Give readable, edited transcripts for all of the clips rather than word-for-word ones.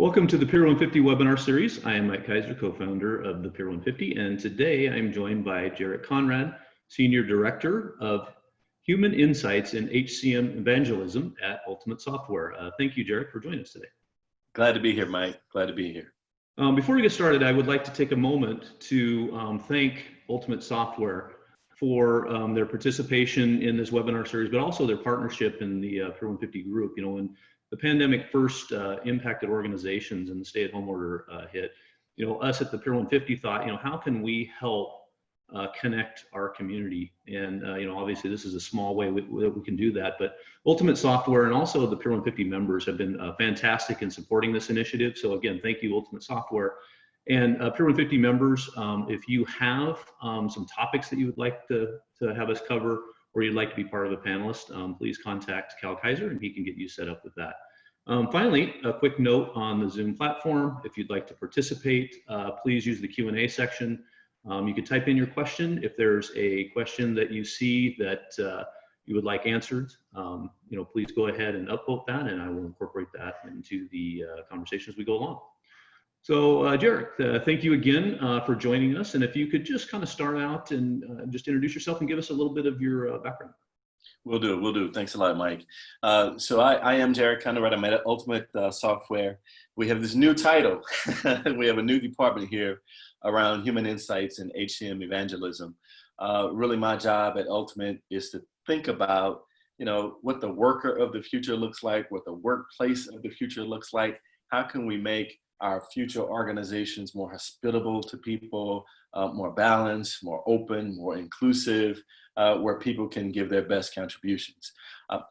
Welcome to the Peer 150 webinar series. I am Mike Kaiser, co-founder of the Peer 150, and today I'm joined by Jarek Conrad, Senior Director of Human Insights and HCM Evangelism at Ultimate Software. Thank you, Jarek, for joining us today. Glad to be here, Mike. Glad to be here. Before we get started, I would like to take a moment to thank Ultimate Software for their participation in this webinar series, but also their partnership in the Peer 150 group. You know, when the pandemic first impacted organizations and the stay-at-home order hit, you know, us at the Peer 150 thought, you know, how can we help connect our community? And, you know, obviously this is a small way that we can do that, but Ultimate Software and also the Peer 150 members have been fantastic in supporting this initiative. So again, thank you, Ultimate Software. And Peer 150 members, if you have some topics that you would like to have us cover, or you'd like to be part of a panelist, please contact Cal Kaiser and he can get you set up with that. Finally, a quick note on the Zoom platform. If you'd like to participate, please use the Q&A section. You can type in your question. If there's a question that you see that you would like answered, you know, please go ahead and upvote that and I will incorporate that into the conversation as we go along. So Jarek, thank you again for joining us. And if you could just kind of start out and just introduce yourself and give us a little bit of your background. Will do. Thanks a lot, Mike. So I am Jarek Conrad. I'm at Ultimate Software. We have this new title. We have a new department here around human insights and HCM evangelism. Really my job at Ultimate is to think about, you know, what the worker of the future looks like, what the workplace of the future looks like. How can we make our future organizations more hospitable to people, more balanced, more open, more inclusive, where people can give their best contributions.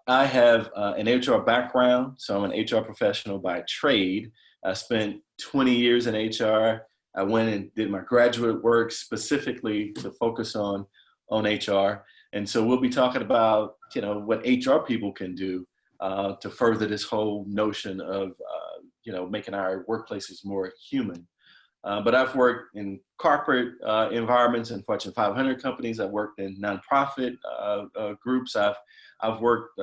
I have an HR background, so I'm an HR professional by trade. I spent 20 years in HR. I went and did my graduate work specifically to focus on HR. And so we'll be talking about, you know, what HR people can do to further this whole notion of you know, making our workplaces more human. But I've worked in corporate environments and Fortune 500 companies. I've worked in nonprofit groups. I've worked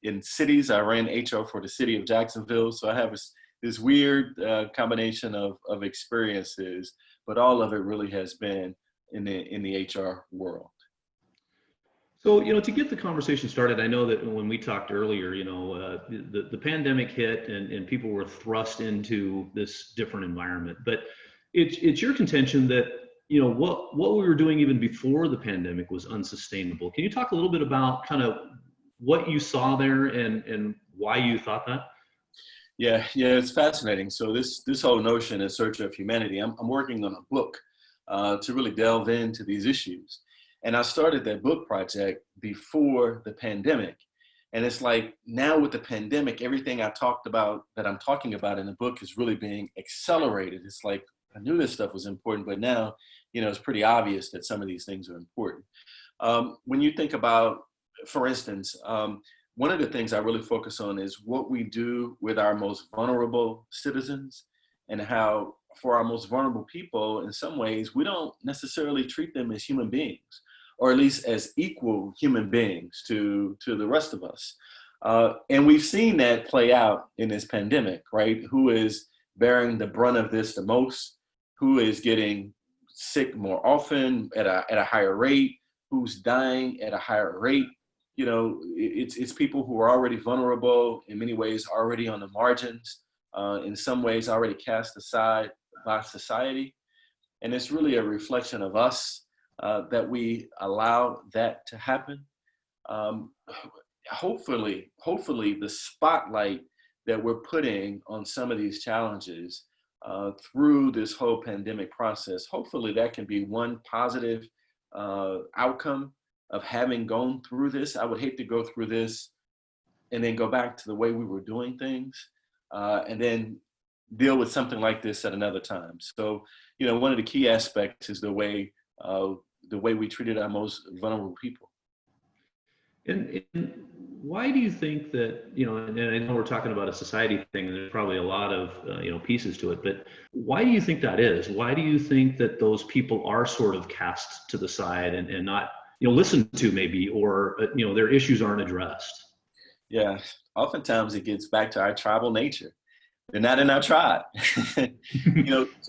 in cities. I ran HR for the city of Jacksonville. So I have this weird combination of experiences, but all of it really has been in the HR world. So, you know, to get the conversation started, I know that when we talked earlier, you know, the pandemic hit and people were thrust into this different environment. But it's your contention that, you know, what we were doing even before the pandemic was unsustainable. Can you talk a little bit about kind of what you saw there and why you thought that? Yeah, it's fascinating. So this whole notion of Search of Humanity, I'm working on a book to really delve into these issues. And I started that book project before the pandemic. And it's like now with the pandemic, everything I talked about that I'm talking about in the book is really being accelerated. It's like I knew this stuff was important, but now, you know, it's pretty obvious that some of these things are important. When you think about, for instance, one of the things I really focus on is what we do with our most vulnerable citizens and how for our most vulnerable people, in some ways, we don't necessarily treat them as human beings, or at least as equal human beings to the rest of us. And we've seen that play out in this pandemic, right? Who is bearing the brunt of this the most? Who is getting sick more often at a higher rate? Who's dying at a higher rate? You know, it's people who are already vulnerable, in many ways already on the margins, in some ways already cast aside by society. And it's really a reflection of us that we allow that to happen. Hopefully the spotlight that we're putting on some of these challenges through this whole pandemic process, hopefully that can be one positive outcome of having gone through this. I would hate to go through this and then go back to the way we were doing things and then deal with something like this at another time. So, you know, one of the key aspects is the way we treated our most vulnerable people. And why do you think that, you know, and I know we're talking about a society thing, and there's probably a lot of, you know, pieces to it, but why do you think that is? Why do you think that those people are sort of cast to the side and not, you know, listened to maybe, or, you know, their issues aren't addressed? Yeah, oftentimes it gets back to our tribal nature. They're not in our tribe.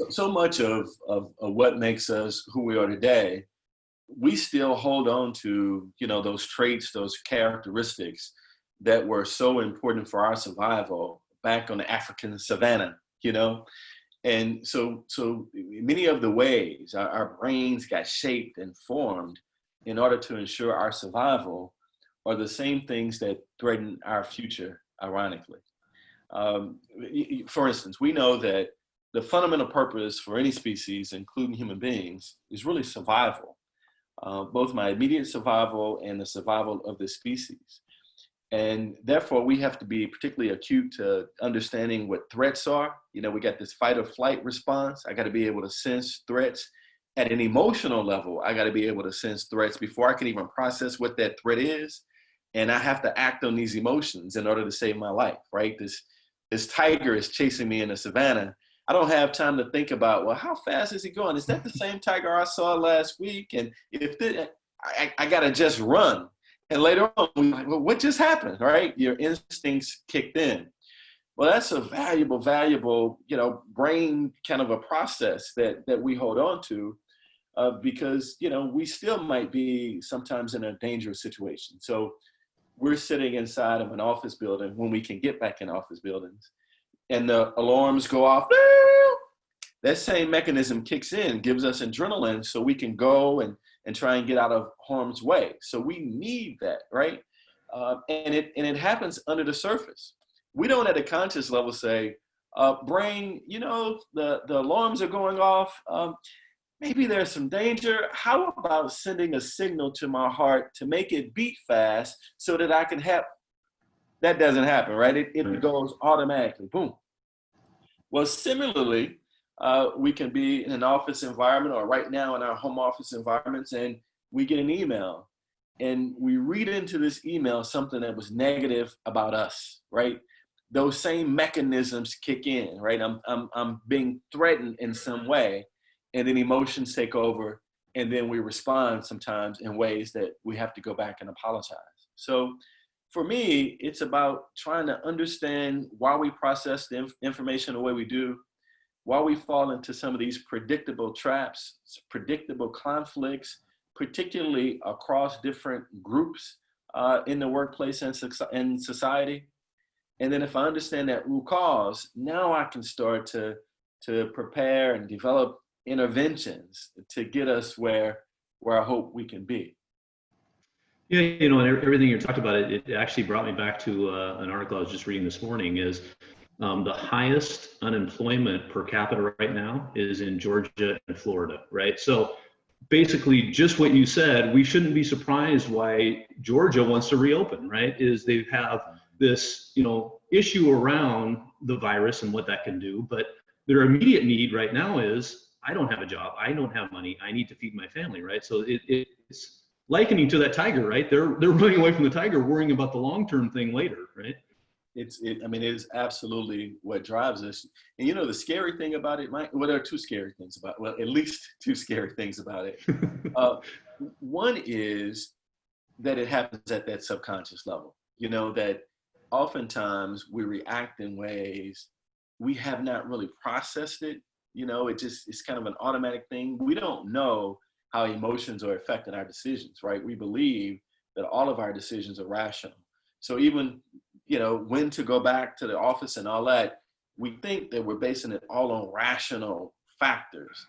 So much of what makes us who we are today, we still hold on to, those traits, those characteristics that were so important for our survival back on the African savannah, And so many of the ways our brains got shaped and formed in order to ensure our survival are the same things that threaten our future, ironically. For instance, we know that the fundamental purpose for any species, including human beings, is really survival, both my immediate survival and the survival of the species. And therefore, we have to be particularly acute to understanding what threats are. We got this fight or flight response. I got to be able to sense threats at an emotional level. I got to be able to sense threats before I can even process what that threat is. And I have to act on these emotions in order to save my life, right? This tiger is chasing me in the savannah. I don't have time to think about, well, how fast is he going? Is that the same tiger I saw last week? And if I got to just run. And later on, we're like, well, what just happened, right? Your instincts kicked in. Well, that's a valuable, brain kind of a process that we hold on to because, we still might be sometimes in a dangerous situation. So we're sitting inside of an office building when we can get back in office buildings and the alarms go off. That same mechanism kicks in, gives us adrenaline so we can go and try and get out of harm's way. So we need that, right? And it happens under the surface. We don't at a conscious level say, brain, the alarms are going off. Maybe there's some danger. How about sending a signal to my heart to make it beat fast so that I can have, that doesn't happen, right? It goes automatically, boom. Well, similarly, we can be in an office environment or right now in our home office environments and we get an email and we read into this email something that was negative about us, right? Those same mechanisms kick in, right? I'm being threatened in some way and then emotions take over and then we respond sometimes in ways that we have to go back and apologize. So for me, it's about trying to understand why we process the information the way we do, why we fall into some of these predictable traps, predictable conflicts, particularly across different groups in the workplace and society. And then if I understand that root cause, now I can start to prepare and develop interventions to get us where I hope we can be. Yeah, and everything you talked about, it actually brought me back to an article I was just reading this morning is the highest unemployment per capita right now is in Georgia and Florida, right? So basically just what you said, we shouldn't be surprised why Georgia wants to reopen, right? Is they have this, issue around the virus and what that can do, but their immediate need right now is, I don't have a job, I don't have money, I need to feed my family, right? So it's likening to that tiger, right? They're running away from the tiger, worrying about the long-term thing later, right? It is absolutely what drives us. And the scary thing about it, Mike, well, there are two scary things about it. Well, at least two scary things about it. One is that it happens at that subconscious level, that oftentimes we react in ways we have not really processed it. It's kind of an automatic thing. We don't know how emotions are affecting our decisions, right? We believe that all of our decisions are rational. So even, when to go back to the office and all that, we think that we're basing it all on rational factors.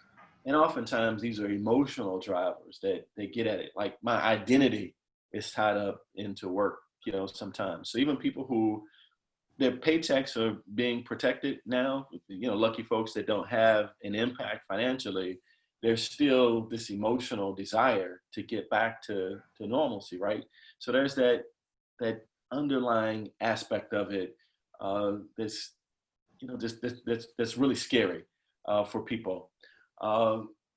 And oftentimes these are emotional drivers that they get at it. Like my identity is tied up into work, sometimes. So even people who their paychecks are being protected now, lucky folks that don't have an impact financially, there's still this emotional desire to get back to normalcy, right? So there's that underlying aspect of it that's really scary for people.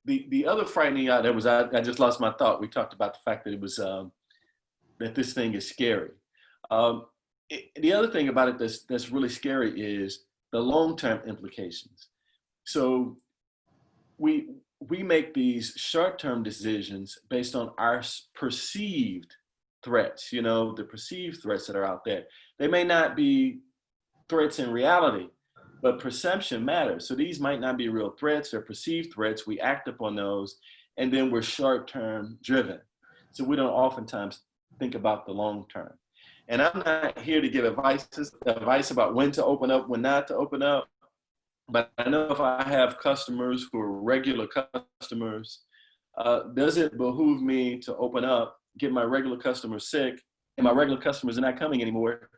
The other frightening that was I just lost my thought. We talked about the fact that it was that this thing is scary. The other thing about it that's really scary is the long-term implications. So we make these short-term decisions based on our perceived threats, the perceived threats that are out there. They may not be threats in reality, but perception matters. So these might not be real threats or perceived threats. We act upon those, and then we're short-term driven. So we don't oftentimes think about the long term. And I'm not here to give advice about when to open up, when not to open up. But I know if I have customers who are regular customers, does it behoove me to open up, get my regular customers sick, and my regular customers are not coming anymore?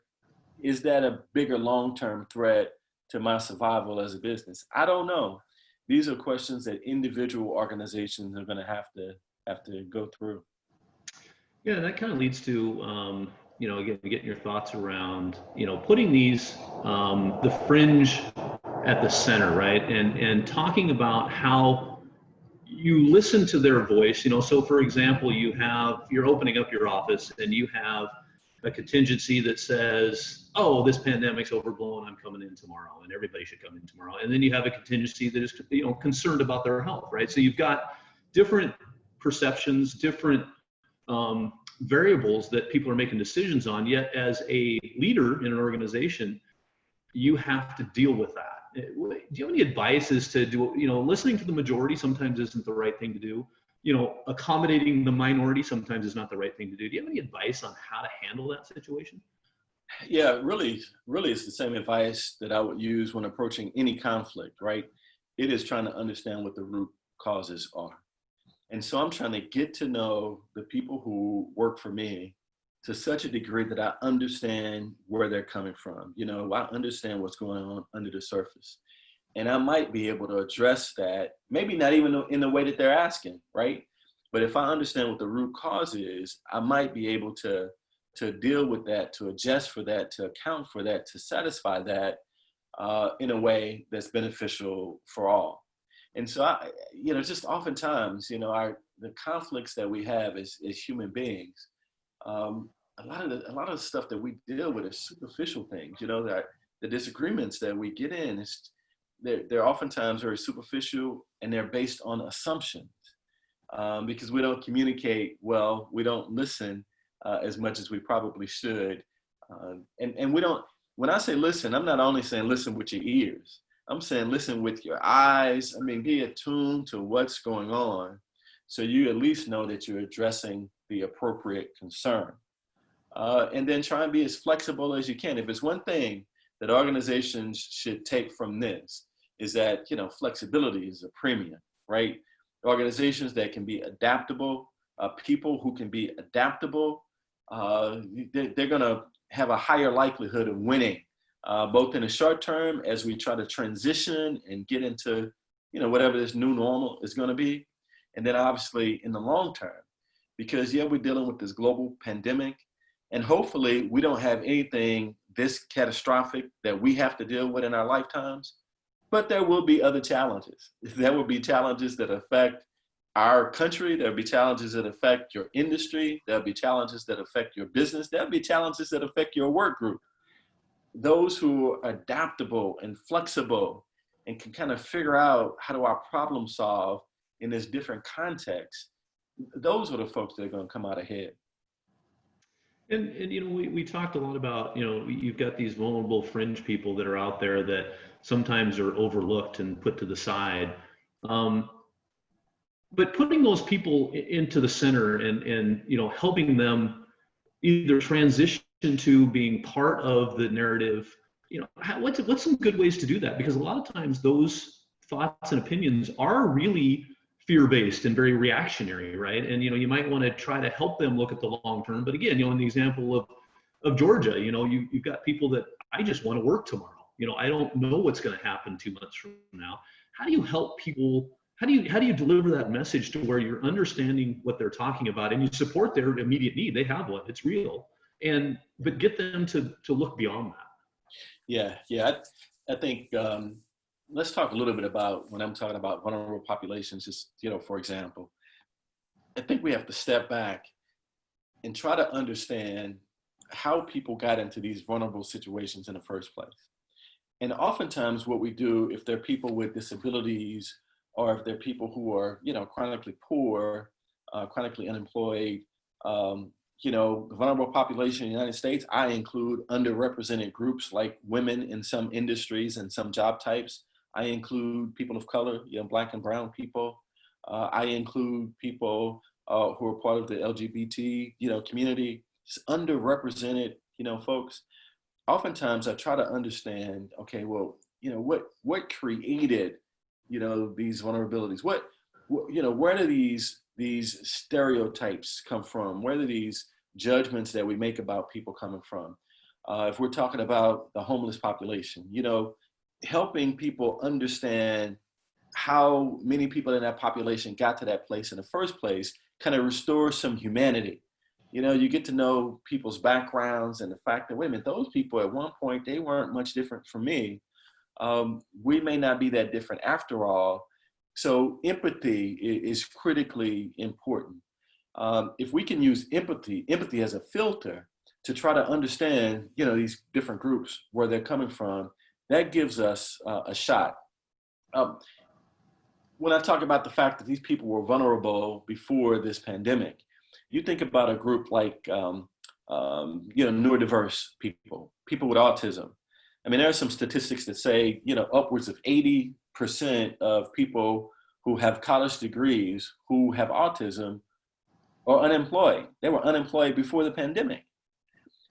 Is that a bigger long-term threat to my survival as a business? I don't know. These are questions that individual organizations are going to have to go through. Yeah, that kind of leads to, again, getting your thoughts around, putting these, the fringe at the center, right? And talking about how you listen to their voice, so for example, you're opening up your office and you have a contingency that says, oh, this pandemic's overblown, I'm coming in tomorrow, and everybody should come in tomorrow. And then you have a contingency that is, concerned about their health, right? So you've got different perceptions, different variables that people are making decisions on, yet as a leader in an organization, you have to deal with that. Do you have any advice as to listening to the majority sometimes isn't the right thing to do? Accommodating the minority sometimes is not the right thing to do. Do you have any advice on how to handle that situation? Yeah, really, it's the same advice that I would use when approaching any conflict, right? It is trying to understand what the root causes are. And so I'm trying to get to know the people who work for me to such a degree that I understand where they're coming from. I understand what's going on under the surface. And I might be able to address that, maybe not even in the way that they're asking, right? But if I understand what the root cause is, I might be able to deal with that, to adjust for that, to account for that, to satisfy that in a way that's beneficial for all. And so, just oftentimes, the conflicts that we have as human beings, a lot of the stuff that we deal with is superficial things. That the disagreements that we get in they're oftentimes very superficial, and they're based on assumptions because we don't communicate well, we don't listen as much as we probably should, and we don't. When I say listen, I'm not only saying listen with your ears. I'm saying listen with your eyes. Be attuned to what's going on, so you at least know that you're addressing the appropriate concern. And then try and be as flexible as you can. If it's one thing that organizations should take from this, is that, flexibility is a premium, right? Organizations that can be adaptable, people who can be adaptable, they're going to have a higher likelihood of winning, both in the short term as we try to transition and get into, whatever this new normal is going to be. And then obviously in the long term, because we're dealing with this global pandemic, and hopefully we don't have anything this catastrophic that we have to deal with in our lifetimes, but there will be other challenges. There will be challenges that affect our country. There'll be challenges that affect your industry. There'll be challenges that affect your business. There'll be challenges that affect your work group. Those who are adaptable and flexible and can kind of figure out how do I problem solve in this different context, those are the folks that are going to come out ahead. And we talked a lot about, you've got these vulnerable fringe people that are out there that sometimes are overlooked and put to the side. But putting those people into the center and helping them either transition to being part of the narrative, what's some good ways to do that? Because a lot of times those thoughts and opinions are really fear-based and very reactionary, right? And you might want to try to help them look at the long term. But again, in the example of Georgia, you've got people that I just want to work tomorrow. I don't know what's going to happen 2 months from now. How do you help people? How do you deliver that message to where you're understanding what they're talking about and you support their immediate need? They have one, it's real, but get them to look beyond that. Yeah. I think let's talk a little bit about when I'm talking about vulnerable populations, just, for example, I think we have to step back and try to understand how people got into these vulnerable situations in the first place. And oftentimes what we do, if they're people with disabilities, or if they're people who are, chronically poor, chronically unemployed, the vulnerable population in the United States, I include underrepresented groups like women in some industries and some job types. I include people of color, Black and brown people. I include people who are part of the LGBT, community, just underrepresented, folks. Oftentimes I try to understand, okay, well, what created, these vulnerabilities? Where do these stereotypes come from? Where do these judgments that we make about people coming from? If we're talking about the homeless population, helping people understand how many people in that population got to that place in the first place kind of restores some humanity. You get to know people's backgrounds and the fact that, wait a minute, those people at one point, they weren't much different from me. We may not be that different after all. So empathy is critically important. If we can use empathy as a filter to try to understand, these different groups, where they're coming from, that gives us a shot. When I talk about the fact that these people were vulnerable before this pandemic, you think about a group like, neurodiverse people with autism. I mean, there are some statistics that say, upwards of 80% of people who have college degrees who have autism are unemployed. They were unemployed before the pandemic.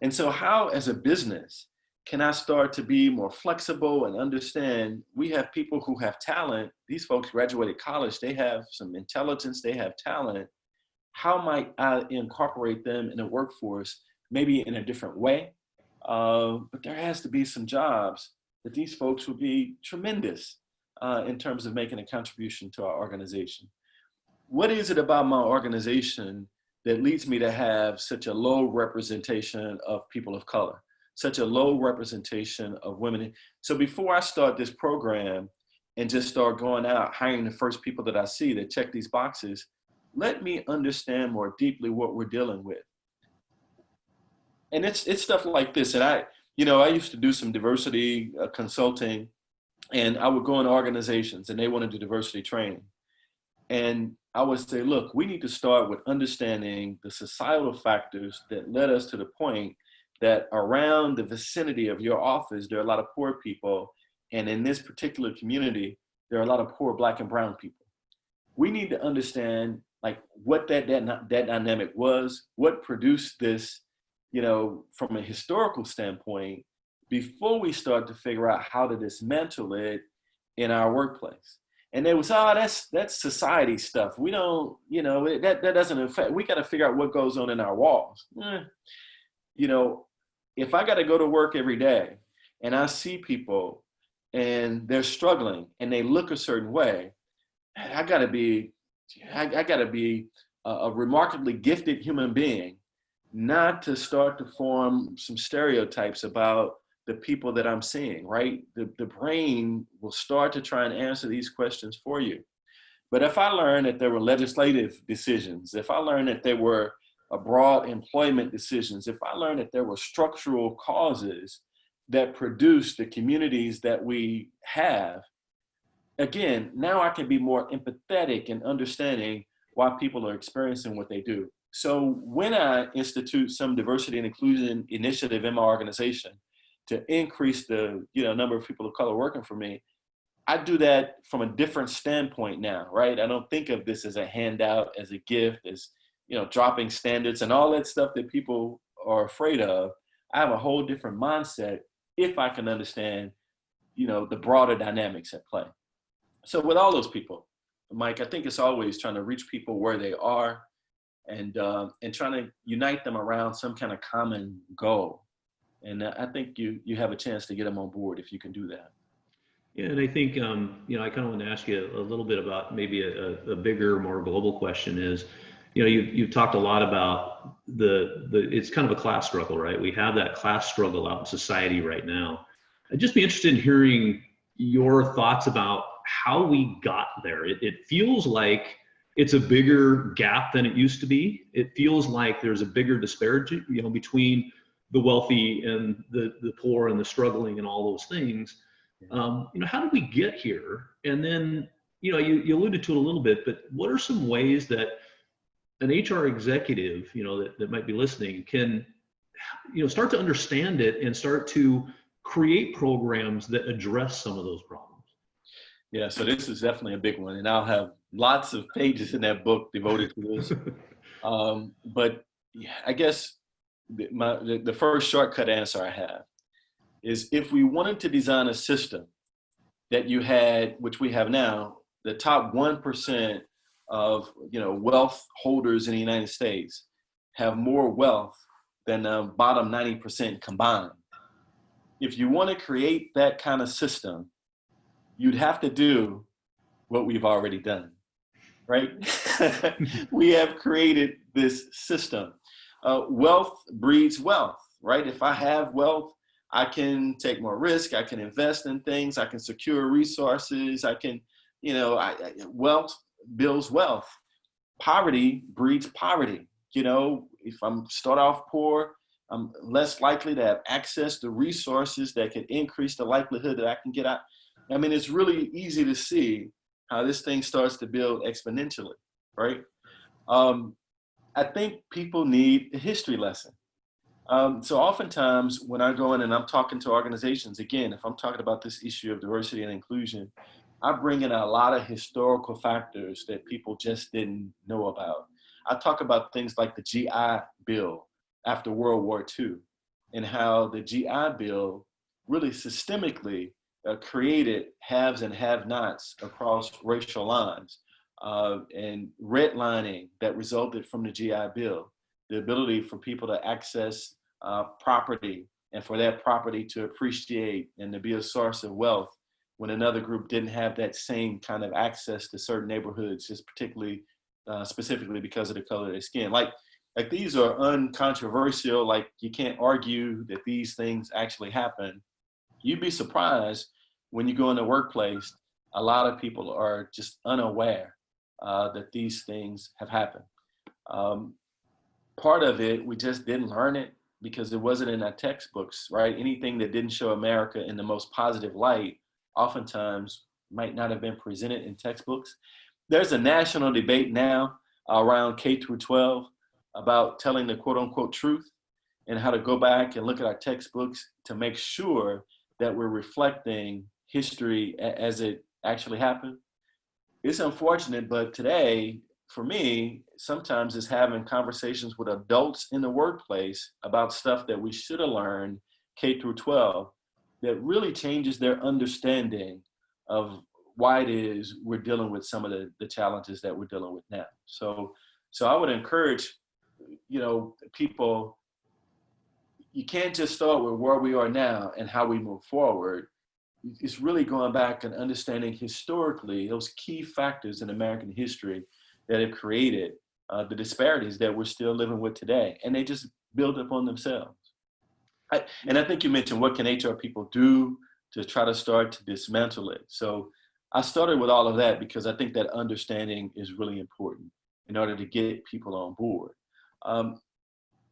And so how, as a business, can I start to be more flexible and understand we have people who have talent? These folks graduated college, they have some intelligence, they have talent. How might I incorporate them in the workforce, maybe in a different way? But there has to be some jobs that these folks would be tremendous in terms of making a contribution to our organization. What is it about my organization that leads me to have such a low representation of people of color, such a low representation of women? So before I start this program and just start going out, hiring the first people that I see that check these boxes, let me understand more deeply what we're dealing with. And it's stuff like this. And I used to do some diversity consulting, and I would go in organizations and they want to do diversity training. And I would say, look, we need to start with understanding the societal factors that led us to the point that around the vicinity of your office, there are a lot of poor people. And in this particular community, there are a lot of poor Black and brown people. We need to understand what that dynamic was, what produced this, from a historical standpoint, before we start to figure out how to dismantle it in our workplace. And they was, that's society stuff. We don't, that doesn't affect, we got to figure out what goes on in our walls. If I got to go to work every day and I see people and they're struggling and they look a certain way, I gotta be a remarkably gifted human being not to start to form some stereotypes about the people that I'm seeing, right? The brain will start to try and answer these questions for you. But if I learn that there were legislative decisions, if I learn that there were broad employment decisions, if I learn that there were structural causes that produce the communities that we have, again, now I can be more empathetic and understanding why people are experiencing what they do. So when I institute some diversity and inclusion initiative in my organization to increase the number of people of color working for me, I do that from a different standpoint now, right? I don't think of this as a handout, as a gift, as dropping standards and all that stuff that people are afraid of. I have a whole different mindset if I can understand, the broader dynamics at play. So with all those people, Mike, I think it's always trying to reach people where they are and trying to unite them around some kind of common goal. And I think you have a chance to get them on board if you can do that. Yeah, and I think, I kind of want to ask you a little bit about maybe a bigger, more global question is, you've talked a lot about it's kind of a class struggle, right? We have that class struggle out in society right now. I'd just be interested in hearing your thoughts about how we got there. It feels like it's a bigger gap than it used to be. It feels like there's a bigger disparity, between the wealthy and the poor and the struggling and all those things. How did we get here? And then, you alluded to it a little bit, but what are some ways that an HR executive, that might be listening can, start to understand it and start to create programs that address some of those problems? Yeah, so this is definitely a big one, and I'll have lots of pages in that book devoted to this. But yeah, I guess the first shortcut answer I have is, if we wanted to design a system that you had, which we have now, the top 1% of wealth holders in the United States have more wealth than the bottom 90% combined. If you want to create that kind of system, you'd have to do what we've already done, right? We have created this system. Wealth breeds wealth, right? If I have wealth, I can take more risk, I can invest in things, I can secure resources, I can, wealth builds wealth. Poverty breeds poverty. If I'm start off poor, I'm less likely to have access to resources that can increase the likelihood that I can get out. I mean, it's really easy to see how this thing starts to build exponentially, right? I think people need a history lesson. So oftentimes when I go in and I'm talking to organizations, again, if I'm talking about this issue of diversity and inclusion, I bring in a lot of historical factors that people just didn't know about. I talk about things like the GI Bill after World War II, and how the GI Bill really systemically created haves and have-nots across racial lines, and redlining that resulted from the GI Bill, the ability for people to access property, and for that property to appreciate and to be a source of wealth when another group didn't have that same kind of access to certain neighborhoods, just particularly, specifically because of the color of their skin. Like these are uncontroversial, like you can't argue that these things actually happen. You'd be surprised when you go in the workplace, a lot of people are just unaware that these things have happened. Part of it, we just didn't learn it because it wasn't in our textbooks, right? Anything that didn't show America in the most positive light oftentimes might not have been presented in textbooks. There's a national debate now around K through 12 about telling the quote unquote truth, and how to go back and look at our textbooks to make sure that we're reflecting history as it actually happened. It's unfortunate, but today, for me, sometimes it's having conversations with adults in the workplace about stuff that we should have learned K through 12 that really changes their understanding of why it is we're dealing with some of the challenges that we're dealing with now. So I would encourage, people, you can't just start with where we are now and how we move forward. It's really going back and understanding historically those key factors in American history that have created the disparities that we're still living with today. And they just build upon themselves. And I think you mentioned, what can HR people do to try to start to dismantle it? So I started with all of that because I think that understanding is really important in order to get people on board.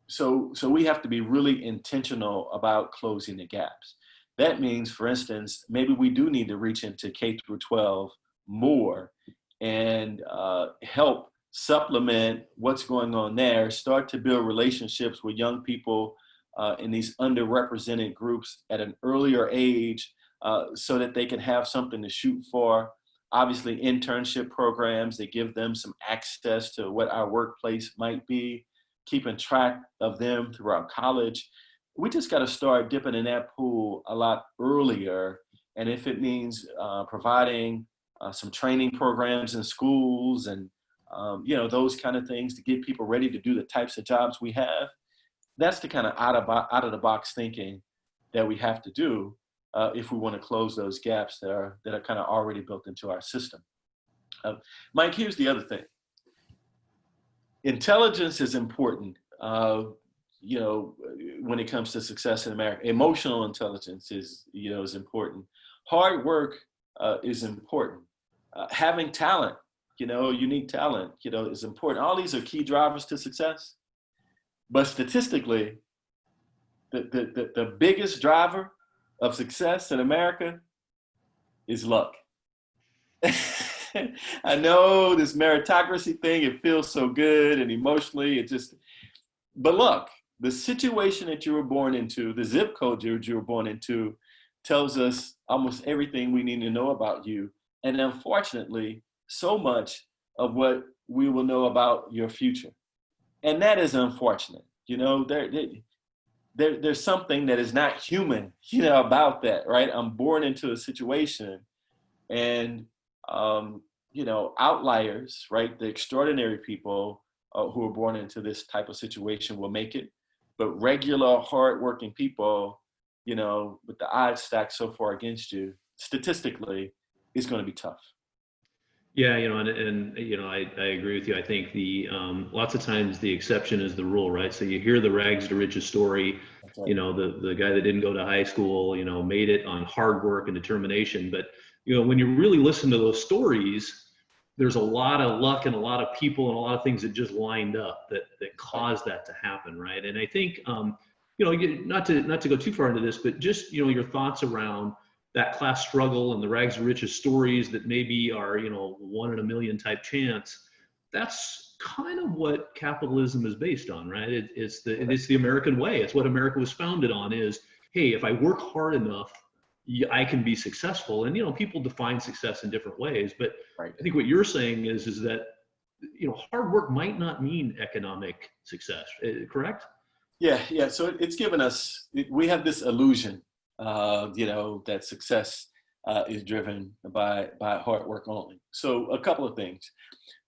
So we have to be really intentional about closing the gaps. That means, for instance, maybe we do need to reach into K through 12 more and help supplement what's going on there, start to build relationships with young people in these underrepresented groups at an earlier age, so that they can have something to shoot for. Obviously, internship programs that give them some access to what our workplace might be, keeping track of them throughout college. We just got to start dipping in that pool a lot earlier. And if it means providing some training programs in schools and those kind of things to get people ready to do the types of jobs we have, that's the kind of out of the box thinking that we have to do if we want to close those gaps that are kind of already built into our system. Mike, here's the other thing. Intelligence is important, when it comes to success in America. Emotional intelligence is important. Hard work is important. Having talent, unique talent, is important. All these are key drivers to success. But statistically, the biggest driver of success in America is luck. I know this meritocracy thing, it feels so good and emotionally, but look, the situation that you were born into, the zip code you were born into, tells us almost everything we need to know about you. And unfortunately, so much of what we will know about your future. And that is unfortunate. There's something that is not human, about that, right? I'm born into a situation, and outliers, right? The extraordinary people who are born into this type of situation will make it, but regular, hardworking people, with the odds stacked so far against you, statistically, is going to be tough. Yeah, I agree with you. I think lots of times the exception is the rule, right? So you hear the rags to riches story, That's right. the guy that didn't go to high school, made it on hard work and determination. But, when you really listen to those stories, there's a lot of luck and a lot of people and a lot of things that just lined up that caused that to happen, right? And I think, not to go too far into this, but just, your thoughts around that class struggle and the rags to riches stories that maybe are, 1 in a million type chance. That's kind of what capitalism is based on, right? It's the American way. It's what America was founded on is, hey, if I work hard enough, I can be successful. And, people define success in different ways. But Right. I think what you're saying is that, hard work might not mean economic success, correct? Yeah. So it's given us, we have this illusion, that success is driven by hard work only. So a couple of things.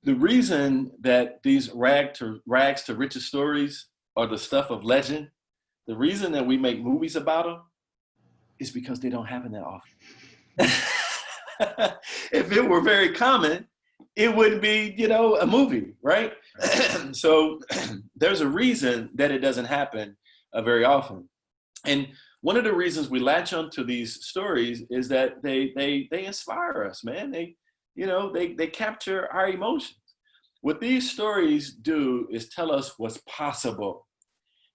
The reason that these rags to riches stories are the stuff of legend, the reason that we make movies about them is because they don't happen that often. If it were very common, it wouldn't be, a movie, right? So there's a reason that it doesn't happen very often. And one of the reasons we latch onto these stories is that they inspire us, man. They capture our emotions. What these stories do is tell us what's possible.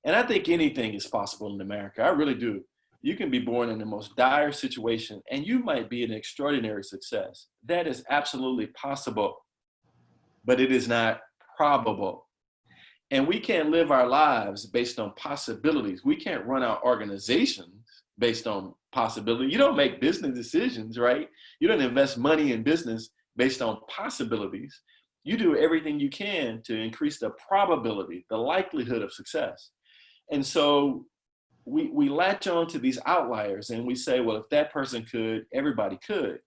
And I think anything is possible in America. I really do. You can be born in the most dire situation and you might be an extraordinary success. That is absolutely possible, but it is not probable. And we can't live our lives based on possibilities. We can't run our organizations based on possibility. You don't make business decisions, right? You don't invest money in business based on possibilities. You do everything you can to increase the probability, the likelihood of success. And so we latch on to these outliers and we say, well, if that person could, everybody could.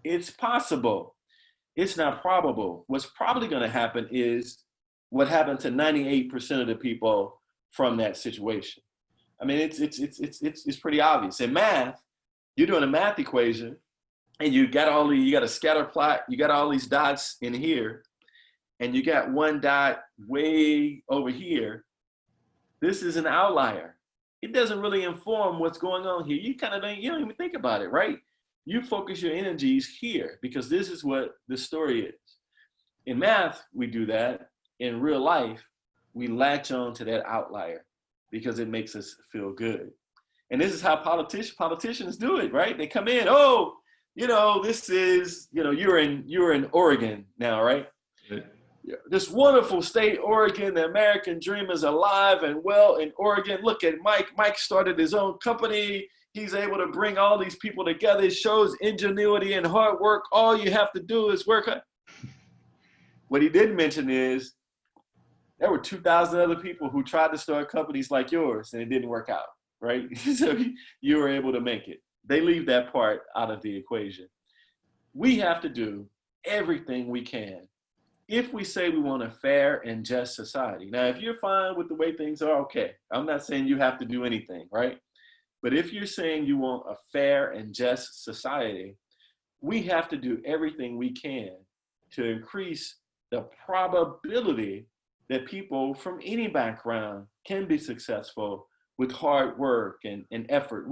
It's possible. It's not probable. What's probably going to happen is what happened to 98% of the people from that situation. I mean, it's pretty obvious. In math, you're doing a math equation and you got a scatter plot, you got all these dots in here, and you got one dot way over here. This is an outlier. It doesn't really inform what's going on here. You don't even think about it, right? You focus your energies here because this is what the story is. In math, we do that. In real life, we latch on to that outlier because it makes us feel good. And this is how politicians do it, right? They come in, this is, you're in Oregon now, right? Right. This wonderful state, Oregon, the American dream is alive and well in Oregon. Look at Mike. Mike started his own company. He's able to bring all these people together. It shows ingenuity and hard work. All you have to do is work. What he didn't mention is there were 2,000 other people who tried to start companies like yours and it didn't work out, right? So you were able to make it. They leave that part out of the equation. We have to do everything we can if we say we want a fair and just society. Now, if you're fine with the way things are, okay. I'm not saying you have to do anything, right? But if you're saying you want a fair and just society, we have to do everything we can to increase the probability that people from any background can be successful with hard work and effort.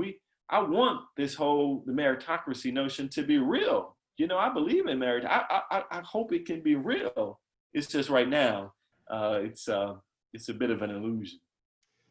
I want the meritocracy notion to be real. I believe in merit. I hope it can be real. It's just right now, it's a bit of an illusion.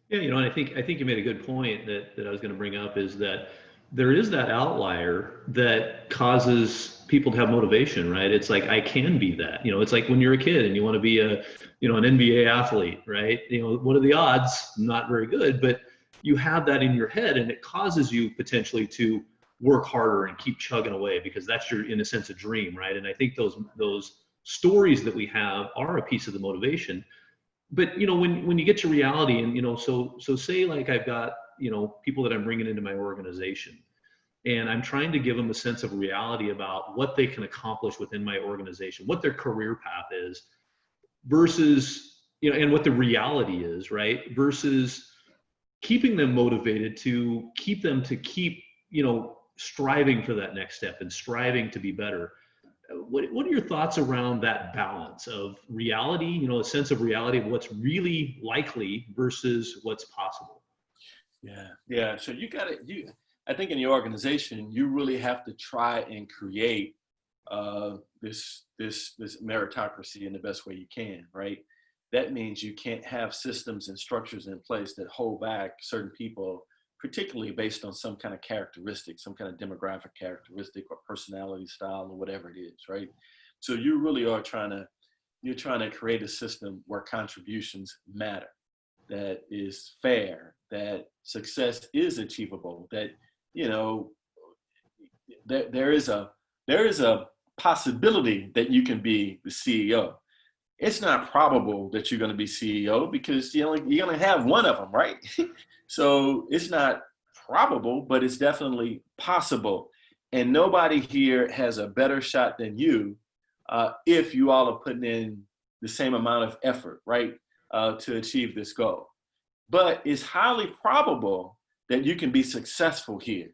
Yeah, and I think you made a good point that I was going to bring up is that there is that outlier that causes people to have motivation, right? It's like, I can be that. It's like when you're a kid and you want to be an NBA athlete, right? What are the odds? Not very good, but you have that in your head, and it causes you potentially to work harder and keep chugging away, because that's your, in a sense, a dream, right? And I think those stories that we have are a piece of the motivation. But when you get to reality, and so say like I've got people that I'm bringing into my organization, and I'm trying to give them a sense of reality about what they can accomplish within my organization, what their career path is, versus and what the reality is, right? Versus keeping them motivated to keep them to keep striving for that next step and striving to be better. What are your thoughts around that balance of reality, a sense of reality of what's really likely versus what's possible? Yeah. So I think in your organization, you really have to try and create this meritocracy in the best way you can, right? That means you can't have systems and structures in place that hold back certain people, particularly based on some kind of characteristic, some kind of demographic characteristic or personality style or whatever it is, right? So you really are trying to create a system where contributions matter, that is fair, that success is achievable, that there is a possibility that you can be the CEO. It's not probable that you're going to be CEO because you're going to have one of them, right? So it's not probable, but it's definitely possible. And nobody here has a better shot than you if you all are putting in the same amount of effort, right, to achieve this goal. But it's highly probable that you can be successful here,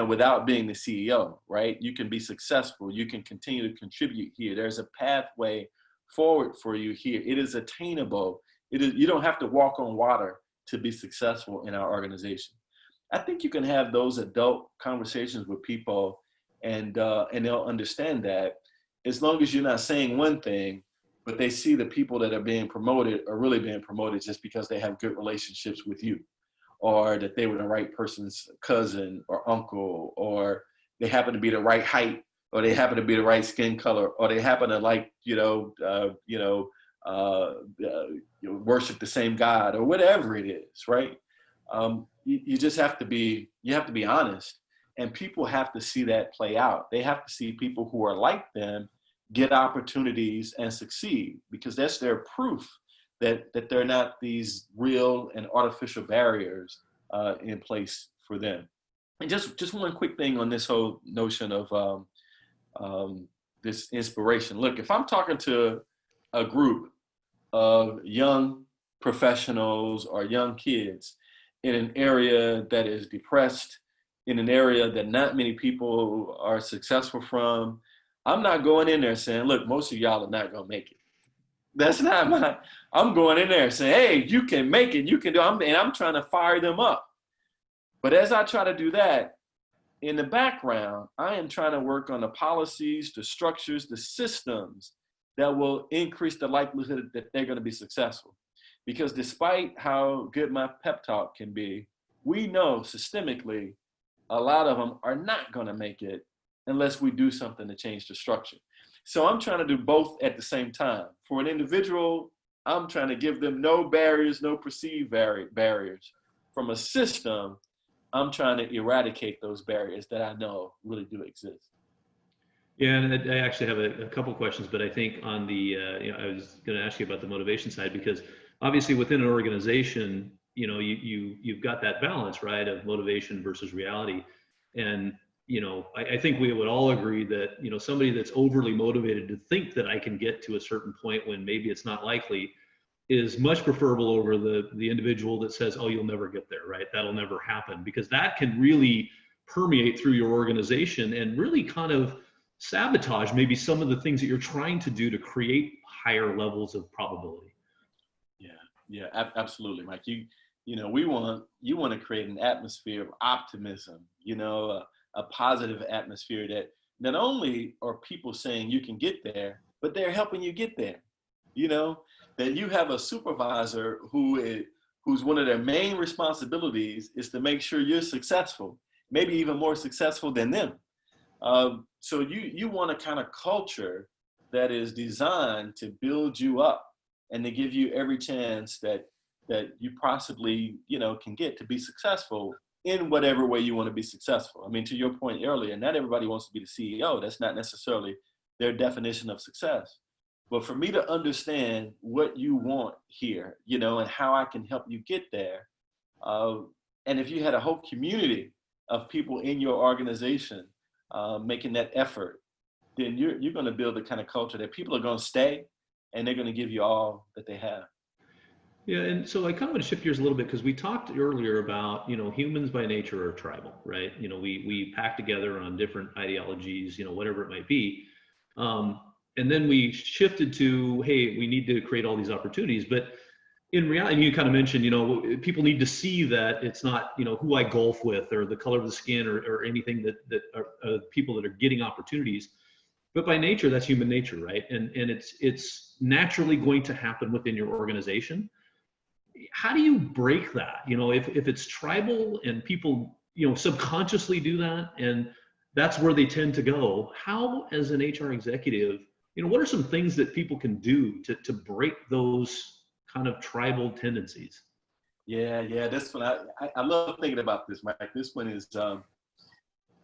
without being the CEO, right? You can be successful. You can continue to contribute here. There's a pathway forward for you here. It is attainable. You don't have to walk on water to be successful in our organization. I think you can have those adult conversations with people, and they'll understand that, as long as you're not saying one thing, but they see the people that are being promoted are really being promoted just because they have good relationships with you, or that they were the right person's cousin or uncle, or they happen to be the right height, or they happen to be the right skin color, or they happen to like, worship the same God, or whatever it is, right? You just have to be honest, and people have to see that play out. They have to see people who are like them get opportunities and succeed, because that's their proof that they're not these real and artificial barriers in place for them. And just one quick thing on this whole notion of this inspiration. Look, if I'm talking to a group of young professionals or young kids in an area that is depressed, in an area that not many people are successful from, I'm not going in there saying, look, most of y'all are not going to make it. That's not I'm going in there saying, hey, you can make it, you can do it, and I'm trying to fire them up. But as I try to do that, in the background, I am trying to work on the policies, the structures, the systems that will increase the likelihood that they're going to be successful. Because despite how good my pep talk can be, we know systemically a lot of them are not going to make it unless we do something to change the structure. So I'm trying to do both at the same time. For an individual, I'm trying to give them no barriers, no perceived barriers. From a system, I'm trying to eradicate those barriers that I know really do exist. Yeah, and I actually have a couple questions, but I think on the, I was going to ask you about the motivation side, because obviously within an organization, you've got that balance, right, of motivation versus reality. And I think we would all agree that, somebody that's overly motivated to think that I can get to a certain point when maybe it's not likely is much preferable over the individual that says, oh, you'll never get there, right? That'll never happen, because that can really permeate through your organization and really kind of sabotage maybe some of the things that you're trying to do to create higher levels of probability. Yeah, absolutely, Mike. You want to create an atmosphere of optimism, a positive atmosphere that not only are people saying you can get there, but they're helping you get there. That you have a supervisor whose one of their main responsibilities is to make sure you're successful, maybe even more successful than them. So you want a kind of culture that is designed to build you up and to give you every chance that you possibly, can get to be successful in whatever way you want to be successful. I mean, to your point earlier, not everybody wants to be the CEO. That's not necessarily their definition of success. But for me to understand what you want here, and how I can help you get there, uh, and if you had a whole community of people in your organization making that effort, then you're going to build the kind of culture that people are going to stay, and they're going to give you all that they have. Yeah, and so I kind of want to shift gears a little bit because we talked earlier about, humans by nature are tribal, right? We pack together on different ideologies, whatever it might be. And then we shifted to, hey, we need to create all these opportunities. But in reality, you kind of mentioned, people need to see that it's not, who I golf with or the color of the skin or anything that are people that are getting opportunities. But by nature, that's human nature, right? And it's naturally going to happen within your organization. How do you break that? If it's tribal and people, subconsciously do that, and that's where they tend to go, how, as an HR executive, what are some things that people can do to break those kind of tribal tendencies? Yeah. This one, I love thinking about this, Mike. This one is,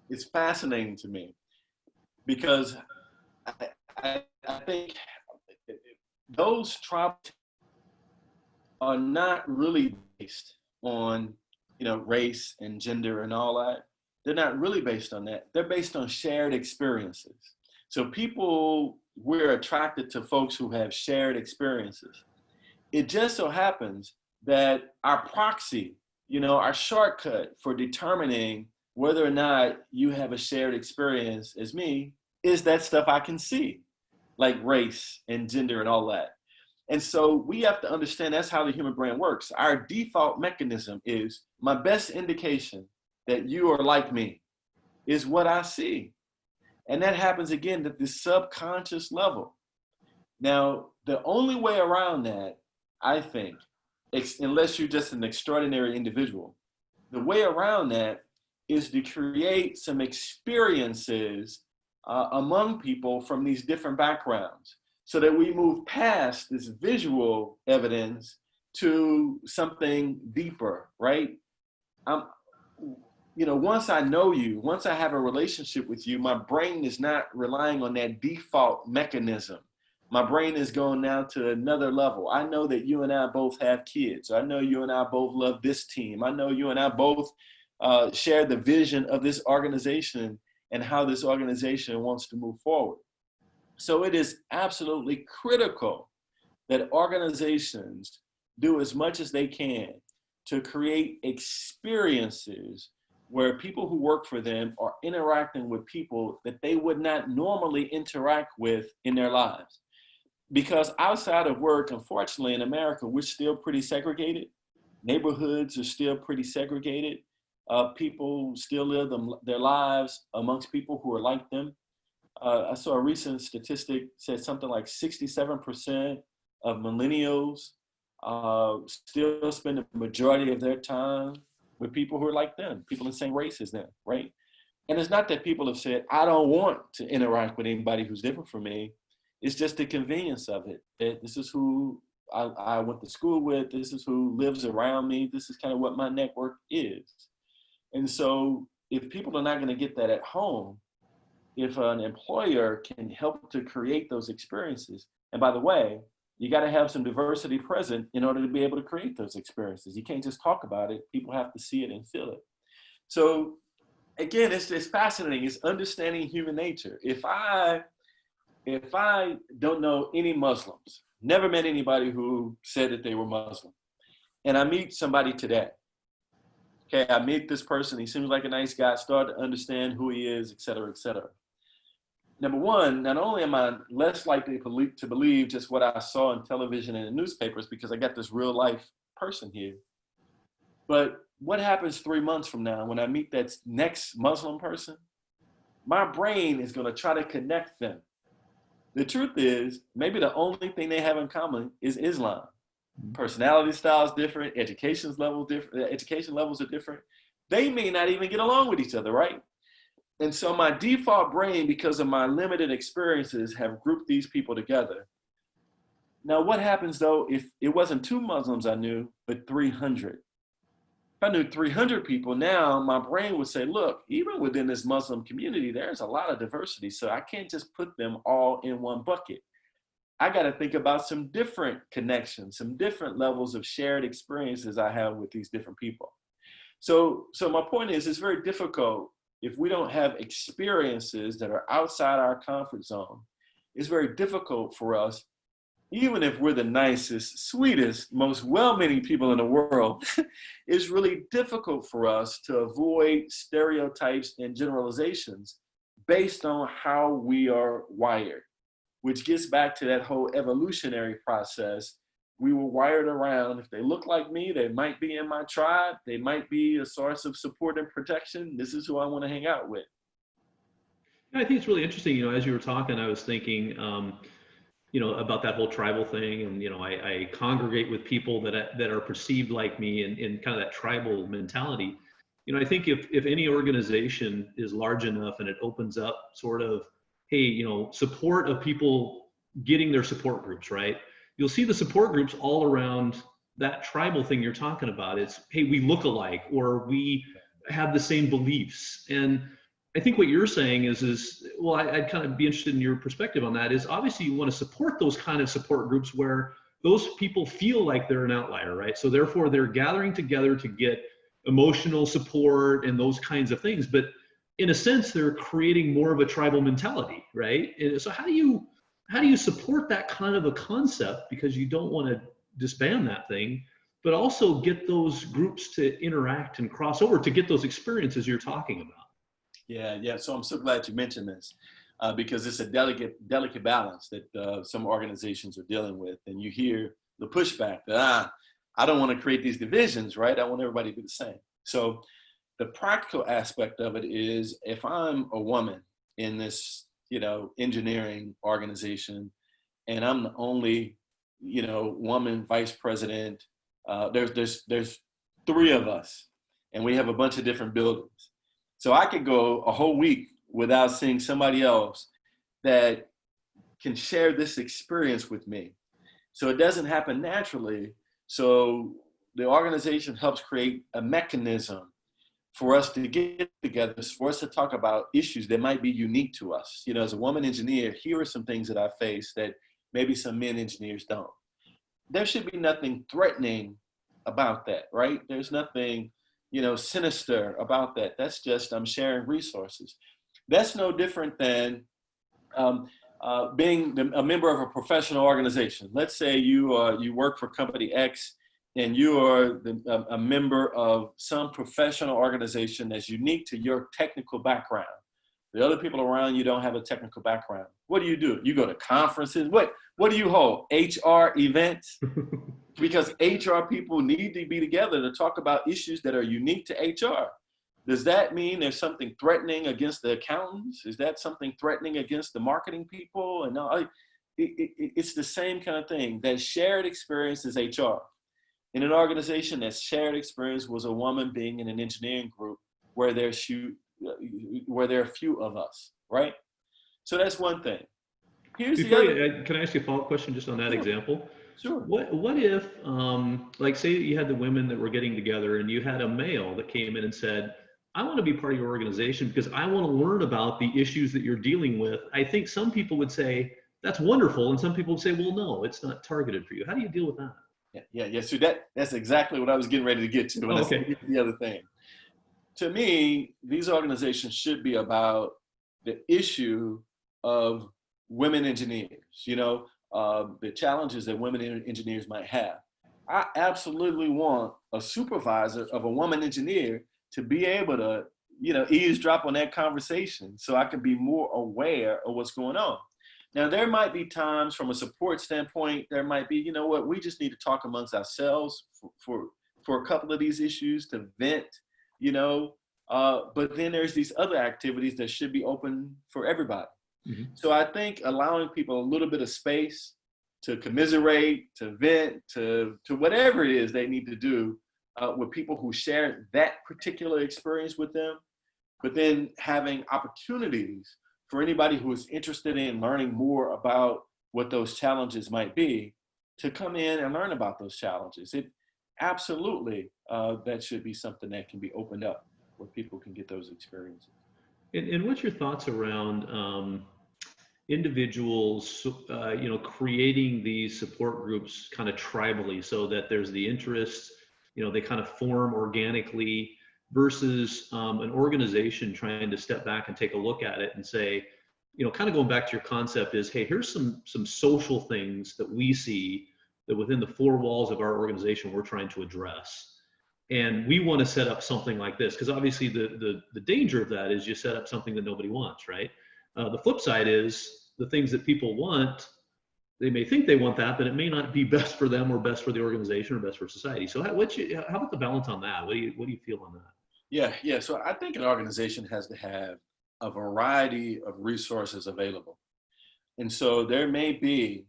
it's fascinating to me because I think those tribal are not really based on, race and gender and all that. They're not really based on that. They're based on shared experiences. So we're attracted to folks who have shared experiences. It just so happens that our proxy, our shortcut for determining whether or not you have a shared experience as me is that stuff I can see, like race and gender and all that. And so we have to understand that's how the human brain works. Our default mechanism is my best indication that you are like me is what I see. And that happens again at the subconscious level. Now, the only way around that, I think, unless you're just an extraordinary individual, the way around that is to create some experiences among people from these different backgrounds so that we move past this visual evidence to something deeper, right? Once I know you, once I have a relationship with you, my brain is not relying on that default mechanism. My brain is going now to another level. I know that you and I both have kids. I know you and I both love this team. I know you and I both share the vision of this organization and how this organization wants to move forward. So it is absolutely critical that organizations do as much as they can to create experiences where people who work for them are interacting with people that they would not normally interact with in their lives. Because outside of work, unfortunately, in America, we're still pretty segregated. Neighborhoods are still pretty segregated. People still live their lives amongst people who are like them. I saw a recent statistic said something like 67% of millennials still spend the majority of their time with people who are like them, people in the same race as them, right? And it's not that people have said, I don't want to interact with anybody who's different from me. It's just the convenience of it. That this is who I went to school with. This is who lives around me. This is kind of what my network is. And so if people are not going to get that at home, if an employer can help to create those experiences, and by the way, you got to have some diversity present in order to be able to create those experiences. You can't just talk about it. People have to see it and feel it. So again, it's fascinating. It's understanding human nature. If I don't know any Muslims, never met anybody who said that they were Muslim, and I meet somebody today, okay, I meet this person, he seems like a nice guy, start to understand who he is, et cetera, et cetera. Number one, not only am I less likely to believe just what I saw on television and in newspapers because I got this real life person here, but what happens 3 months from now when I meet that next Muslim person? My brain is going to try to connect them. The truth is, maybe the only thing they have in common is Islam. Personality styles different, education levels are different. They may not even get along with each other, right? And so my default brain, because of my limited experiences, have grouped these people together. Now, what happens though if it wasn't 2 Muslims I knew, but 300? If I knew 300 people, now my brain would say, look, even within this Muslim community, there's a lot of diversity. So I can't just put them all in one bucket. I got to think about some different connections, some different levels of shared experiences I have with these different people. So my point is, it's very difficult if we don't have experiences that are outside our comfort zone. It's very difficult for us, even if we're the nicest, sweetest, most well-meaning people in the world, it's really difficult for us to avoid stereotypes and generalizations based on how we are wired, which gets back to that whole evolutionary process. We were wired around, if they look like me, they might be in my tribe, they might be a source of support and protection. This is who I want to hang out with. I think it's really interesting. As you were talking, I was thinking, about that whole tribal thing. And, I congregate with people that are perceived like me in kind of that tribal mentality. I think if any organization is large enough and it opens up sort of, hey, support of people getting their support groups, right? You'll see the support groups all around that tribal thing you're talking about. It's, hey, we look alike, or we have the same beliefs. And I think what you're saying is well, I'd kind of be interested in your perspective on that. Is obviously you want to support those kind of support groups where those people feel like they're an outlier, right? So therefore they're gathering together to get emotional support and those kinds of things. But in a sense, they're creating more of a tribal mentality, right? And so how do you support that kind of a concept, because you don't want to disband that thing, but also get those groups to interact and cross over to get those experiences you're talking about? Yeah. So I'm so glad you mentioned this because it's a delicate balance that some organizations are dealing with. And you hear the pushback that, I don't want to create these divisions, right? I want everybody to be the same. So the practical aspect of it is, if I'm a woman in this, engineering organization, and I'm the only, woman vice president, there's 3 of us, and we have a bunch of different buildings. So I could go a whole week without seeing somebody else that can share this experience with me. So it doesn't happen naturally. So the organization helps create a mechanism for us to get together, for us to talk about issues that might be unique to us. As a woman engineer, here are some things that I face that maybe some men engineers don't. There should be nothing threatening about that, right? There's nothing sinister about that. That's just, I'm sharing resources. That's no different than being a member of a professional organization. Let's say you work for company X, and you are a member of some professional organization that's unique to your technical background. The other people around you don't have a technical background. What do? You go to conferences. What do you hold? HR events? Because HR people need to be together to talk about issues that are unique to HR. Does that mean there's something threatening against the accountants? Is that something threatening against the marketing people? And no, it's the same kind of thing. That shared experience is HR. In an organization, that shared experience was a woman being in an engineering group where there are few of us, right? So that's one thing. Here's the other. Can I ask you a follow-up question just on that example? Sure. What if, like, say you had the women that were getting together and you had a male that came in and said, I want to be part of your organization because I want to learn about the issues that you're dealing with. I think some people would say, that's wonderful. And some people would say, well, no, it's not targeted for you. How do you deal with that? Yeah. So that's exactly what I was getting ready to get to. Okay. The other thing. To me, these organizations should be about the issue of women engineers, the challenges that women engineers might have. I absolutely want a supervisor of a woman engineer to be able to, eavesdrop on that conversation so I can be more aware of what's going on. Now, there might be times from a support standpoint, there might be, we just need to talk amongst ourselves for a couple of these issues to vent, but then there's these other activities that should be open for everybody. Mm-hmm. So I think allowing people a little bit of space to commiserate, to vent, to whatever it is they need to do with people who share that particular experience with them, but then having opportunities for anybody who is interested in learning more about what those challenges might be to come in and learn about those challenges. It absolutely, that should be something that can be opened up where people can get those experiences. And what's your thoughts around individuals, creating these support groups kind of tribally so that there's the interests, they kind of form organically versus an organization trying to step back and take a look at it and say, kind of going back to your concept is, hey, here's some social things that we see that within the four walls of our organization we're trying to address. And we want to set up something like this because obviously the danger of that is you set up something that nobody wants, right? The flip side is the things that people want, they may think they want that, but it may not be best for them or best for the organization or best for society. So how about the balance on that? What do you feel on that? Yeah. So I think an organization has to have a variety of resources available. And so there may be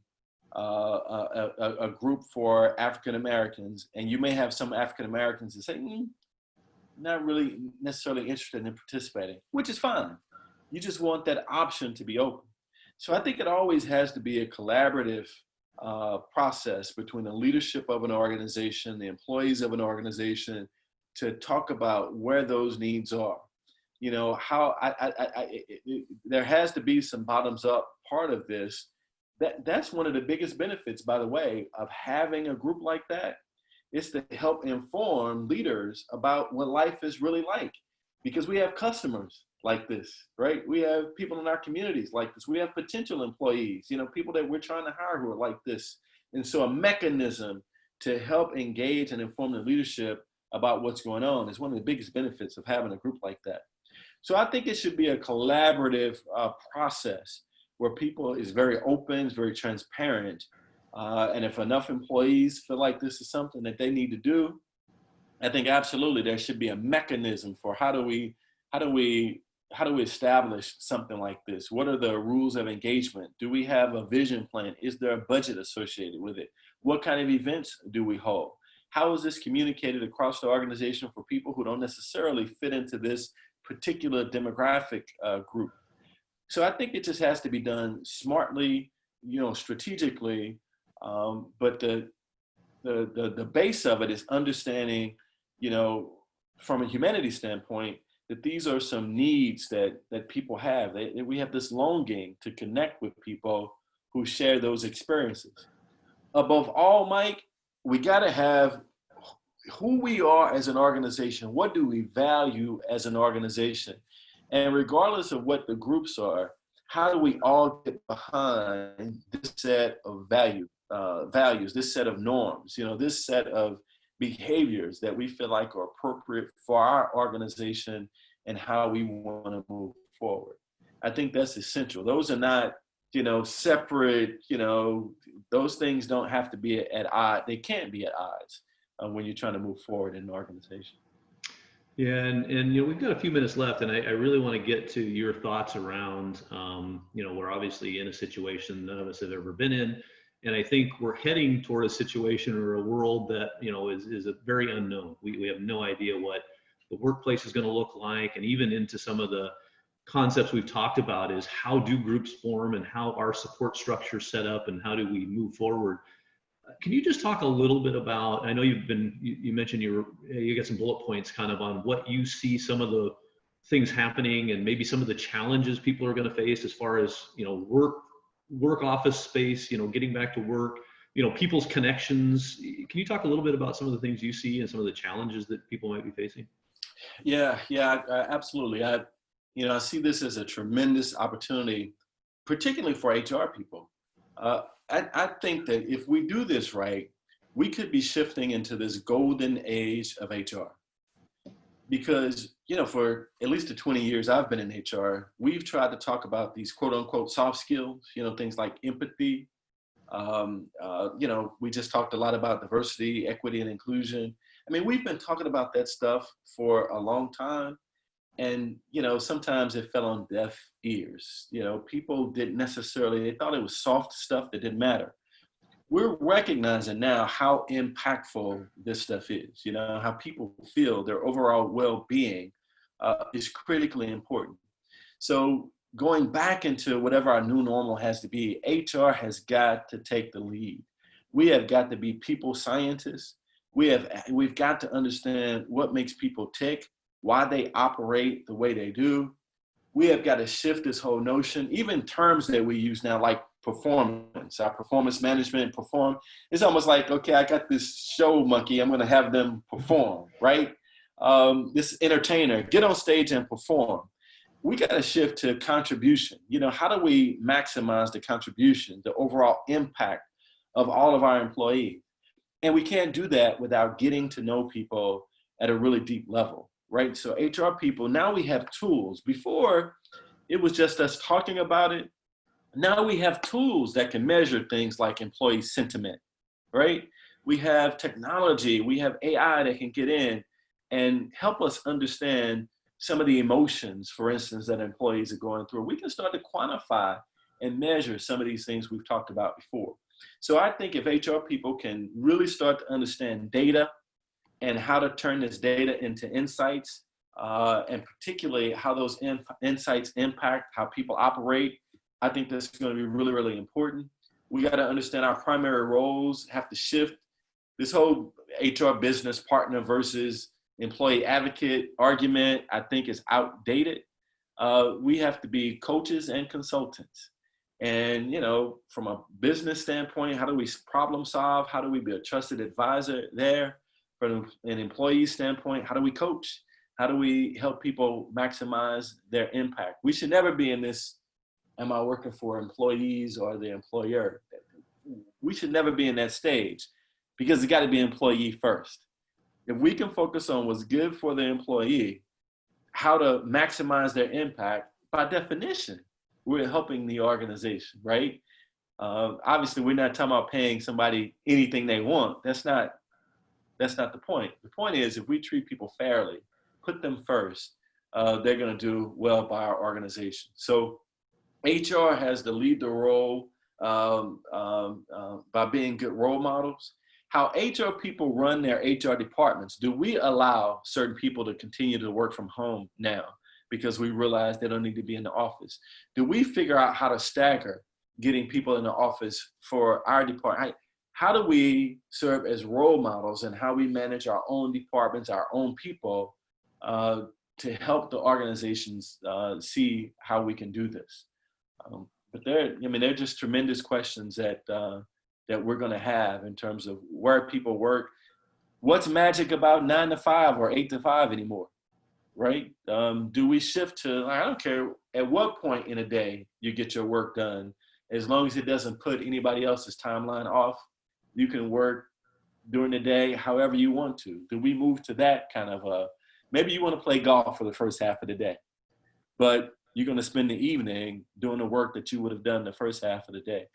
a group for African Americans, and you may have some African Americans that say, not really necessarily interested in participating, which is fine. You just want that option to be open. So I think it always has to be a collaborative process between the leadership of an organization, the employees of an organization, to talk about where those needs are. How there has to be some bottoms up part of this. That's one of the biggest benefits, by the way, of having a group like that, is to help inform leaders about what life is really like. Because we have customers like this, right? We have people in our communities like this. We have potential employees, people that we're trying to hire who are like this. And so a mechanism to help engage and inform the leadership about what's going on is one of the biggest benefits of having a group like that. So I think it should be a collaborative process where people is very open, is very transparent. And if enough employees feel like this is something that they need to do, I think absolutely there should be a mechanism for how do we establish something like this? What are the rules of engagement? Do we have a vision plan? Is there a budget associated with it? What kind of events do we hold? How is this communicated across the organization for people who don't necessarily fit into this particular demographic group? So I think it just has to be done smartly, strategically. But the base of it is understanding, from a humanities standpoint, that these are some needs that people have. We have this longing to connect with people who share those experiences. Above all, Mike, we got to have who we are as an organization. What do we value as an organization? And regardless of what the groups are, how do we all get behind this set of values, this set of norms, this set of behaviors that we feel like are appropriate for our organization and how we want to move forward? I think that's essential. Those are not, separate, those things don't have to be at odds. They can't be at odds when you're trying to move forward in an organization. Yeah, and we've got a few minutes left, and I really want to get to your thoughts around, we're obviously in a situation none of us have ever been in, and I think we're heading toward a situation or a world that is a very unknown. We have no idea what the workplace is going to look like, and even into some of the concepts we've talked about is how do groups form and how our support structure is set up and how do we move forward. Can you just talk a little bit about, I know you mentioned you got some bullet points kind of on what you see some of the things happening and maybe some of the challenges people are going to face as far as, work office space, getting back to work, people's connections. Can you talk a little bit about some of the things you see and some of the challenges that people might be facing? Yeah, absolutely. I see this as a tremendous opportunity, particularly for HR people. I think that if we do this right, we could be shifting into this golden age of HR. Because, for at least the 20 years I've been in HR, we've tried to talk about these quote unquote soft skills, things like empathy. We just talked a lot about diversity, equity, and inclusion. I mean, we've been talking about that stuff for a long time. And, sometimes it fell on deaf ears. People didn't necessarily, they thought it was soft stuff that didn't matter. We're recognizing now how impactful this stuff is, how people feel, their overall well-being, is critically important. So going back into whatever our new normal has to be, HR has got to take the lead. We have got to be people scientists. We've got to understand what makes people tick, why they operate the way they do. We have got to shift this whole notion, even terms that we use now, like performance, our performance management, perform. It's almost like, okay, I got this show monkey, I'm going to have them perform, right? This entertainer, get on stage and perform. We got to shift to contribution. You know, how do we maximize the contribution, the overall impact of all of our employees? And we can't do that without getting to know people at a really deep level, right? So HR people, now we have tools. Before, it was just us talking about it. Now we have tools that can measure things like employee sentiment, right? We have technology, we have AI that can get in and help us understand some of the emotions, for instance, that employees are going through. We can start to quantify and measure some of these things we've talked about before. So I think if HR people can really start to understand data and how to turn this data into insights, and particularly how those insights impact how people operate, I think that's going to be really, really important. We got to understand our primary roles have to shift. This whole HR business partner versus employee advocate argument, I think, is outdated. We have to be coaches and consultants. And, you know, from a business standpoint, how do we problem solve? How do we be a trusted advisor there? From an employee standpoint, how do we coach? How do we help people maximize their impact? We should never be in this, am I working for employees or the employer? We should never be in that stage, because it's got to be employee first. If we can focus on what's good for the employee, how to maximize their impact, by definition, we're helping the organization, right? Obviously, we're not talking about paying somebody anything they want. That's not the point. The point is, if we treat people fairly, put them first, they're going to do well by our organization. So HR has to lead the role by being good role models. How HR people run their HR departments, do we allow certain people to continue to work from home now because we realize they don't need to be in the office? Do we figure out how to stagger getting people in the office for our department? How do we serve as role models and how we manage our own departments, our own people, to help the organizations see how we can do this? But they're just tremendous questions that we're going to have in terms of where people work. What's magic about 9 to 5 or 8 to 5 anymore, right? Do we shift to, I don't care at what point in a day you get your work done, as long as it doesn't put anybody else's timeline off, you can work during the day however you want to. Do we move to that kind of maybe you want to play golf for the first half of the day, but you're going to spend the evening doing the work that you would have done the first half of the day.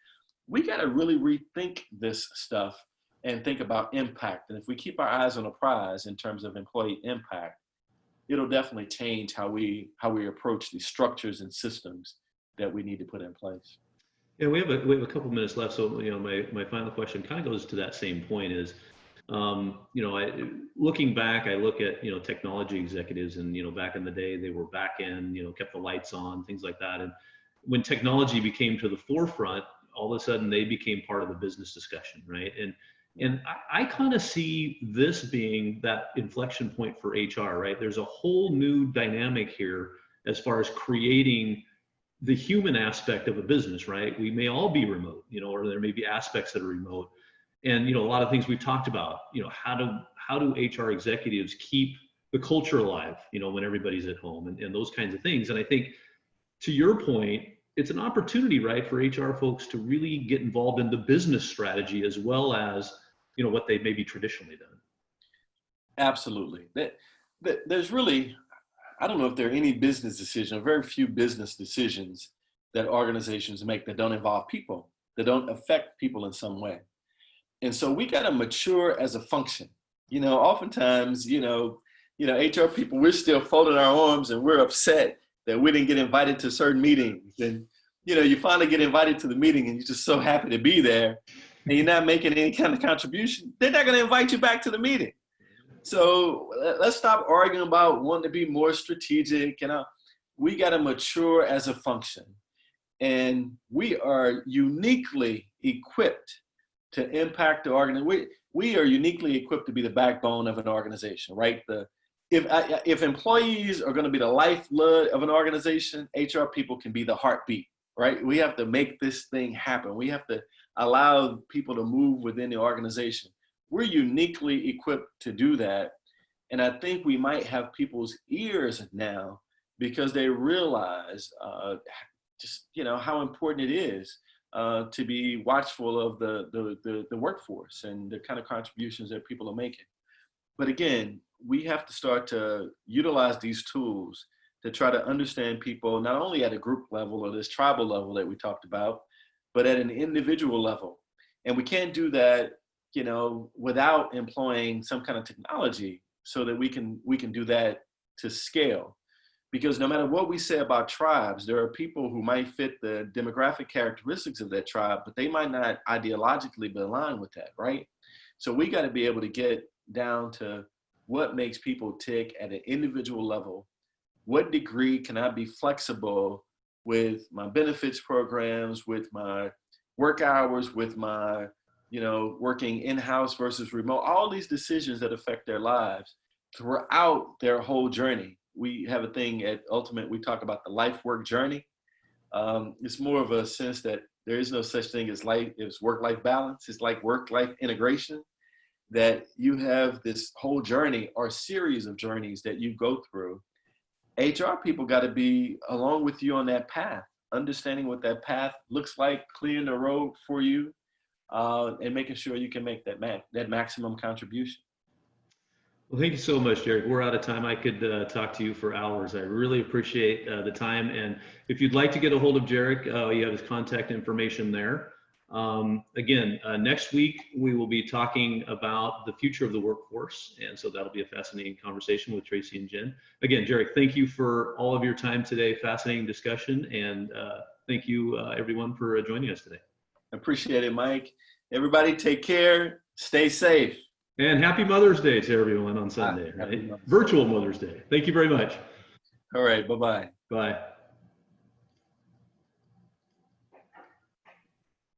We got to really rethink this stuff and think about impact. And if we keep our eyes on the prize in terms of employee impact, it'll definitely change how we approach the structures and systems that we need to put in place. Yeah, we have a couple minutes left. So, you know, my final question kind of goes to that same point is, you know, looking back, I look at, you know, technology executives, and, you know, back in the day, they were back end, you know, kept the lights on, things like that. And when technology became to the forefront, all of a sudden they became part of the business discussion, right? And I kind of see this being that inflection point for HR, right? There's a whole new dynamic here as far as creating the human aspect of a business, right? We may all be remote, you know, or there may be aspects that are remote. And, you know, a lot of things we've talked about, you know, how do HR executives keep the culture alive, you know, when everybody's at home, and those kinds of things. And I think, to your point, it's an opportunity, right, for HR folks to really get involved in the business strategy as well as, you know, what they maybe traditionally done. Absolutely. There's really, I don't know if there are any business decisions, very few business decisions that organizations make that don't involve people, that don't affect people in some way. And so we got to mature as a function. You know, oftentimes, you know, HR people, we're still folding our arms and we're upset that we didn't get invited to certain meetings. And, you know, you finally get invited to the meeting and you're just so happy to be there and you're not making any kind of contribution. They're not going to invite you back to the meeting. So let's stop arguing about wanting to be more strategic. We got to mature as a function, and we are uniquely equipped to impact the organization. We are uniquely equipped to be the backbone of an organization, right? If employees are going to be the lifeblood of an organization, HR people can be the heartbeat, right? We have to make this thing happen. We have to allow people to move within the organization. We're uniquely equipped to do that. And I think we might have people's ears now because they realize how important it is to be watchful of the workforce and the kind of contributions that people are making. But again, we have to start to utilize these tools to try to understand people, not only at a group level or this tribal level that we talked about, but at an individual level. And we can't do that, without employing some kind of technology so that we can do that to scale. Because no matter what we say about tribes, there are people who might fit the demographic characteristics of that tribe, but they might not ideologically be aligned with that, right? So we got to be able to get down to what makes people tick at an individual level. What degree can I be flexible with my benefits programs, with my work hours, with my, working in-house versus remote, all these decisions that affect their lives throughout their whole journey. We have a thing at Ultimate, we talk about the life work journey. It's more of a sense that there is no such thing as work-life balance. It's like work-life integration, that you have this whole journey or series of journeys that you go through. HR people got to be along with you on that path, understanding what that path looks like, clearing the road for you, and making sure you can make that maximum contribution. Well, thank you so much, Derek. We're out of time. I could talk to you for hours. I really appreciate the time. And if you'd like to get a hold of Derek, you have his contact information there. Again, next week, we will be talking about the future of the workforce. And so that'll be a fascinating conversation with Tracy and Jen. Again, Derek, thank you for all of your time today. Fascinating discussion. And thank you, everyone, for joining us today. Appreciate it, Mike. Everybody take care. Stay safe. And happy Mother's Day to everyone on Sunday, right? Virtual Mother's Day. Thank you very much. All right. Bye-bye. Bye.